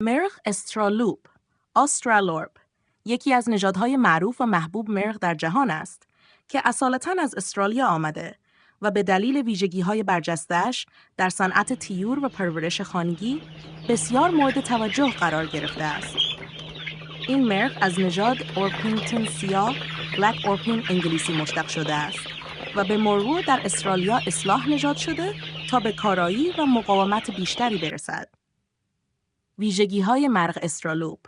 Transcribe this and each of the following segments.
مرغ استرالوپ، آسترالورپ، یکی از نژادهای معروف و محبوب مرغ در جهان است که اصالتاً از استرالیا آمده و به دلیل ویژگی‌های برجسته‌اش در صنعت طیور و پرورش خانگی بسیار مورد توجه قرار گرفته است. این مرغ از نژاد اورپینگتون سیاه، بلک اورپینگ انگلیسی مشتق شده است و به مرور در استرالیا اصلاح نژاد شده تا به کارایی و مقاومت بیشتری برسد. ویژگی‌های مرغ استرالوپ: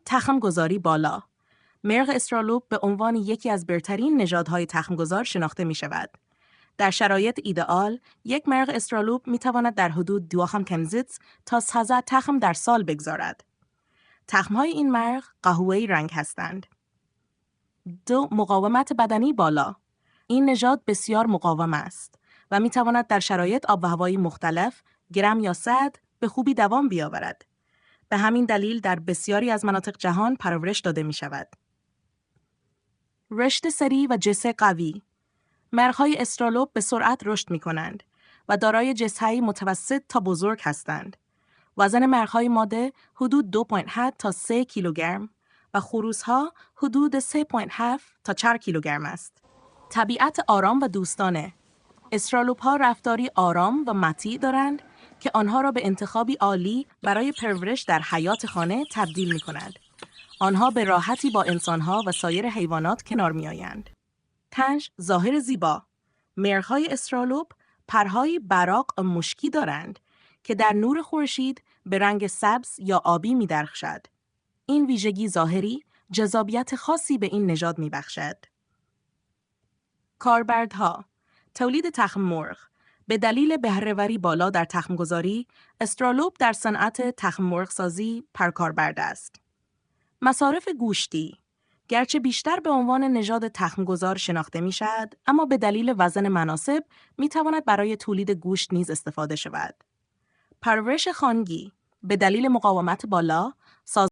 تخم‌گذاری بالا. مرغ استرالوپ به عنوان یکی از برترین نژادهای تخم‌گذار شناخته می‌شود. در شرایط ایدئال، یک مرغ استرالوپ می‌تواند در حدود 2 کمزیتس تا 13 تخم در سال بگذارد. تخم‌های این مرغ قهوه‌ای رنگ هستند. 2. مقاومت بدنی بالا. این نژاد بسیار مقاوم است و می‌تواند در شرایط آب و هوایی مختلف، گرم یا سرد، به خوبی دوام بیاورد. به همین دلیل در بسیاری از مناطق جهان پرورش داده می‌شود. رشد سریع و جسه قوی. مرغ‌های استرالوپ به سرعت رشد می‌کنند و دارای جسه‌ای متوسط تا بزرگ هستند. وزن مرغ‌های ماده حدود 2.8 تا 3 کیلوگرم و خروس‌ها حدود 3.7 تا 4 کیلوگرم است. طبیعت آرام و دوستانه. استرالوپ‌ها رفتاری آرام و مطیع دارند که آنها را به انتخابی عالی برای پرورش در حیات خانه تبدیل می‌کند. آنها به راحتی با انسان‌ها و سایر حیوانات کنار می‌آیند. 5. ظاهر زیبا. مرغ‌های استرالوپ پرهای براق و مشکی دارند که در نور خورشید به رنگ سبز یا آبی می‌درخشد. این ویژگی ظاهری جذابیت خاصی به این نژاد می‌بخشد. کاربردها: تولید تخم مرغ. به دلیل بهره‌وری بالا در تخم‌گذاری، استرالوپ در صنعت تخم مرغ سازی پرکاربرد است. مصارف گوشتی. گرچه بیشتر به عنوان نژاد تخم‌گذار شناخته می‌شود، اما به دلیل وزن مناسب می‌تواند برای تولید گوشت نیز استفاده شود. پرورش خانگی. به دلیل مقاومت بالا،